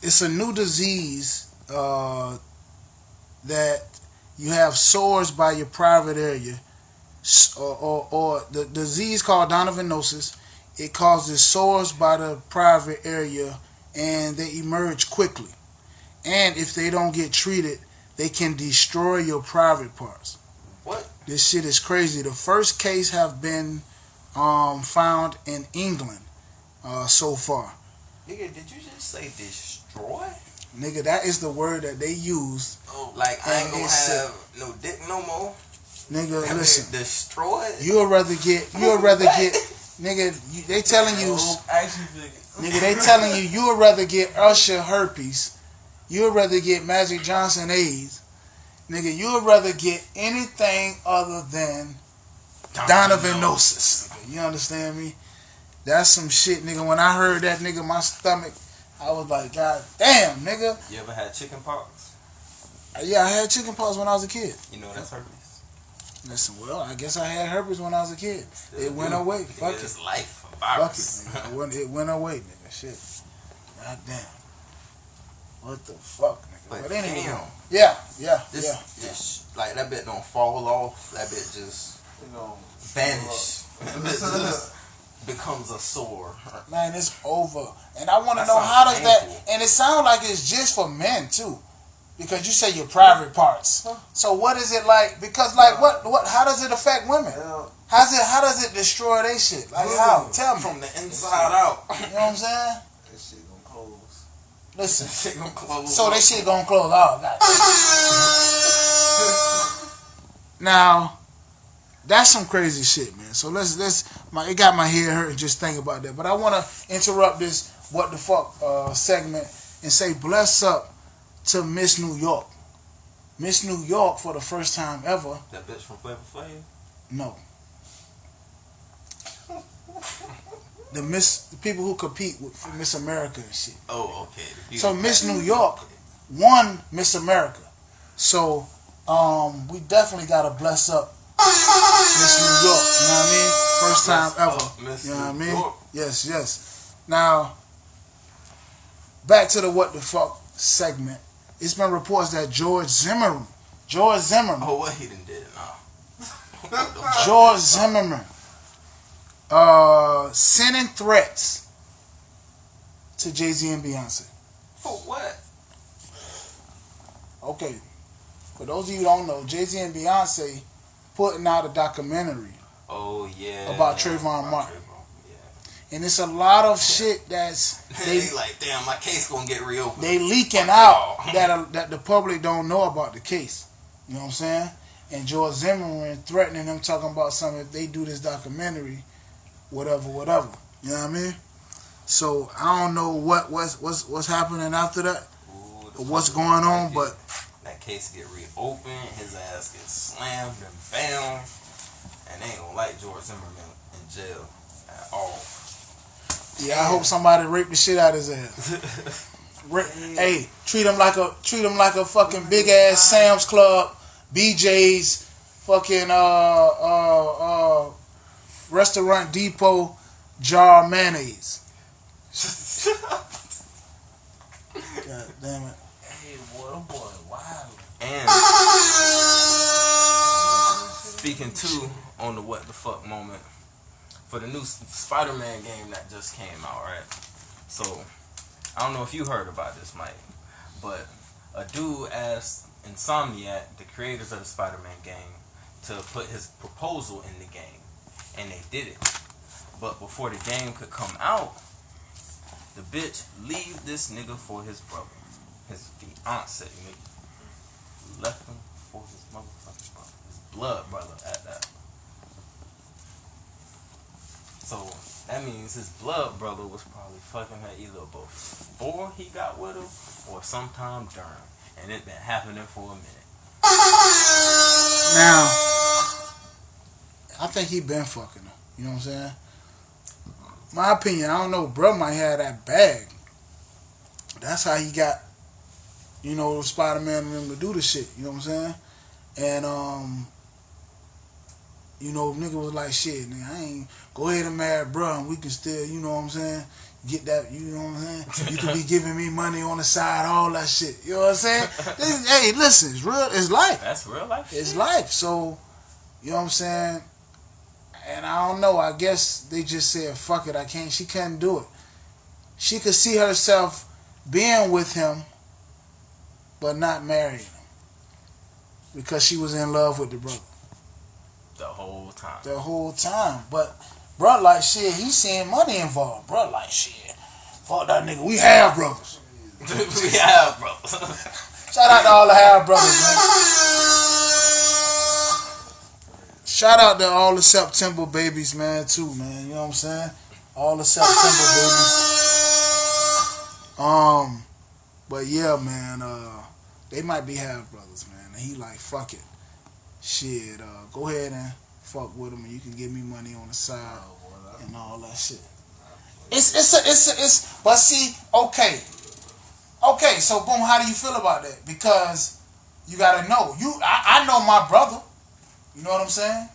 A: It's a new disease that you have sores by your private area, or the disease called Donovanosis. It causes sores by the private area, and they emerge quickly. And if they don't get treated, they can destroy your private parts.
B: What?
A: This shit is crazy. The first case have been found in England so far.
B: Nigga, did you just say destroy?
A: Nigga, that is the word that they use.
B: Oh, like I ain't gonna have no dick no more.
A: Nigga, listen.
B: Destroy?
A: You'll rather get, nigga, they telling you, nigga, they telling you you'll rather get Usher herpes. You'll rather get Magic Johnson AIDS. Nigga, you would rather get anything other than Donovanosis. Nigga, you understand me? That's some shit, nigga. When I heard that, nigga, my stomach, I was like, God damn, nigga.
B: You ever had chicken pox?
A: Yeah, I had chicken pox when I was a kid.
B: You know that's herpes.
A: Listen, well, I guess I had herpes when I was a kid. It went away. Fuck it.
B: It's life. A
A: Fuck
B: virus.
A: it, nigga. It went away, nigga. Shit. God damn. What the fuck, nigga? But anyway.
B: Damn.
A: Yeah.
B: This, like, that bit don't fall off. That bit just vanish. That bit just becomes a sore.
A: Man, it's over. And I want to
B: That
A: know
B: sounds
A: how does that...
B: painful.
A: And it sounds like it's just for men, too. Because you say your private parts. So what is it like? Because, like, what? How does it affect women? How does it destroy their shit? Like, how? Tell me.
B: From the inside out.
A: You know what I'm saying?
C: That shit gonna close.
A: Listen.
B: Shit gonna close.
A: So that shit gonna close off. Now, that's some crazy shit, man. So it got my head hurting just thinking about that. But I want to interrupt this what the fuck segment and say bless up to Miss New York. Miss New York for the first time ever.
B: That bitch from Flavor Flav?
A: No. The people who compete for Miss America and shit.
B: Oh, okay.
A: So Miss New York won Miss America. So we definitely gotta bless up Miss New York. You know what I mean? First time ever. You know what I mean? Yes, yes. Now back to the what the fuck segment. It's been reports that George Zimmerman.
B: Oh, what he done did now?
A: George Zimmerman. Sending threats to Jay-Z and Beyonce.
B: For what?
A: Okay. For those of you who don't know, Jay-Z and Beyonce putting out a documentary.
B: Oh, yeah.
A: About Trayvon Martin.
B: Yeah.
A: And it's a lot of shit that's...
B: They like, damn, my case gonna get reopened.
A: They leaking out that the public don't know about the case. You know what I'm saying? And George Zimmerman threatening them, talking about something if they do this documentary, whatever. You know what I mean? So I don't know what's happening after that, or what's going on, but
B: that case get reopened, his ass gets slammed and bam, and they ain't gonna like George Zimmerman in jail at all.
A: Yeah, I hope somebody raped the shit out of his ass. Hey, treat him like a fucking big ass Sam's Club, BJ's, fucking Restaurant Depot jar of mayonnaise. God damn it.
C: Hey, boy, wow.
B: And speaking too on the what the fuck moment for the new Spider-Man game that just came out, right? So I don't know if you heard about this, Mike, but a dude asked Insomniac, the creators of the Spider-Man game, to put his proposal in the game, and they did it. But before the game could come out, the bitch leave this nigga for his brother, his fiance, nigga. Left him for his motherfucking brother, his blood brother at that. So that means his blood brother was probably fucking her either before he got with her or sometime during, and it been happening for a minute.
A: Now, I think he been fucking her. You know what I'm saying? My opinion, I don't know. Bro might have that bag. That's how he got, you know, Spider-Man and them to do the shit. You know what I'm saying? And you know, nigga was like, shit, nigga, I ain't go ahead and marry bro, and we can still, you know what I'm saying, get that, you know what I'm saying? You could be giving me money on the side, all that shit. You know what I'm saying? Hey, listen, it's real, it's life.
B: That's real life.
A: It's
B: shit.
A: life. So, you know what I'm saying? And I don't know, I guess they just said, fuck it, she couldn't do it. She could see herself being with him, but not marrying him. Because she was in love with the brother.
B: The whole time.
A: The whole time. But, bro, like, shit, he seeing money involved. Bro, like, shit, fuck that nigga. We have brothers.
B: We have brothers.
A: Shout out to all the half brothers, man. Shout out to all the September babies, man, too, man. You know what I'm saying? All the September babies. But yeah, man, they might be half brothers, man. And he like, fuck it. Shit, go ahead and fuck with him, and you can give me money on the side and all that shit. But see, okay, so boom, how do you feel about that? Because you gotta know, I know my brother. You know what I'm saying?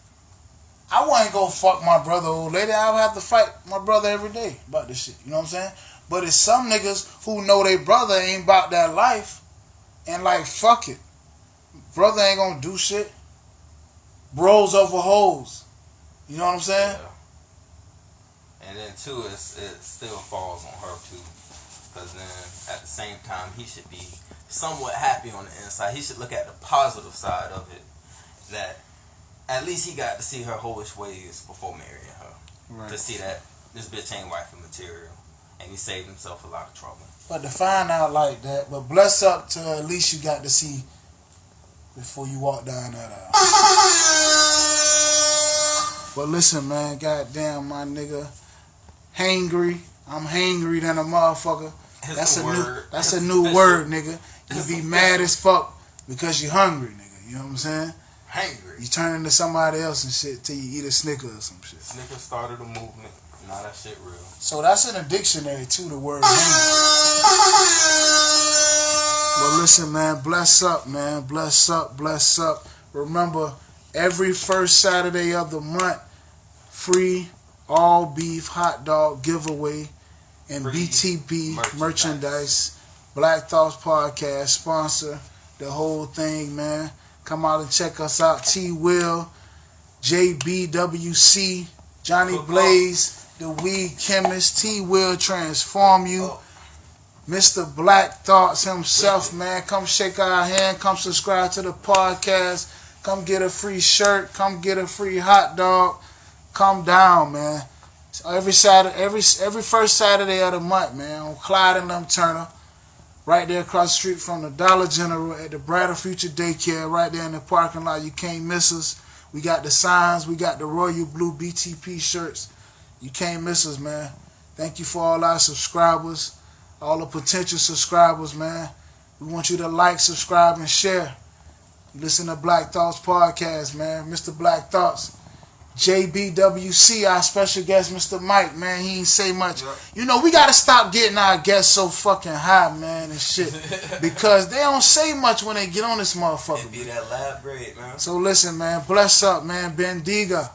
A: I wouldn't go fuck my brother, old lady. I would have to fight my brother every day about this shit. You know what I'm saying? But it's some niggas who know their brother ain't about that life, and like, fuck it. Brother ain't gonna do shit. Bros over hoes. You know what I'm saying?
B: Yeah. And then too, it still falls on her too, because then at the same time he should be somewhat happy on the inside. He should look at the positive side of it, that at least he got to see her hoish ways before marrying her. Right. To see that this bitch ain't wifey material, and he saved himself a lot of trouble.
A: But to find out like that, but bless up to at least you got to see before you walk down that aisle. But listen, man, goddamn, my nigga, hangry. I'm hangry than a motherfucker. That's a new word, nigga. You be mad as fuck because you hungry, nigga. You know what I'm saying?
B: hangry.
A: You turn into somebody else and shit till you eat a Snicker or some shit.
B: Snickers started a movement. Now that shit real.
A: So that's in the dictionary too, the word hangry. Well, listen, man. Bless up, man. Bless up. Bless up. Remember, every first Saturday of the month, free all beef hot dog giveaway and
B: Free
A: BTP merchandise. Black Thoughts Podcast sponsor the whole thing, man. Come out and check us out. T Will, JBWC, Johnny Blaze, the Weed Chemist. T Will transform you. Mr. Black Thoughts himself, man. Come shake our hand. Come subscribe to the podcast. Come get a free shirt. Come get a free hot dog. Come down, man. So every first Saturday of the month, man, on Clyde and them Turner, right there across the street from the Dollar General at the Brighter Future Daycare, right there in the parking lot. You can't miss us. We got the signs. We got the royal blue BTP shirts. You can't miss us, man. Thank you for all our subscribers. All the potential subscribers, man. We want you to like, subscribe, and share. Listen to Black Thoughts Podcast, man. Mr. Black Thoughts. JBWC, our special guest, Mr. Mike, man. He ain't say much.
C: Yep.
A: You know, we got to stop getting our guests so fucking high, man, and shit. Because they don't say much when they get on this motherfucker.
B: It be that lab grade, man.
A: So listen, man. Bless up, man. Bendiga.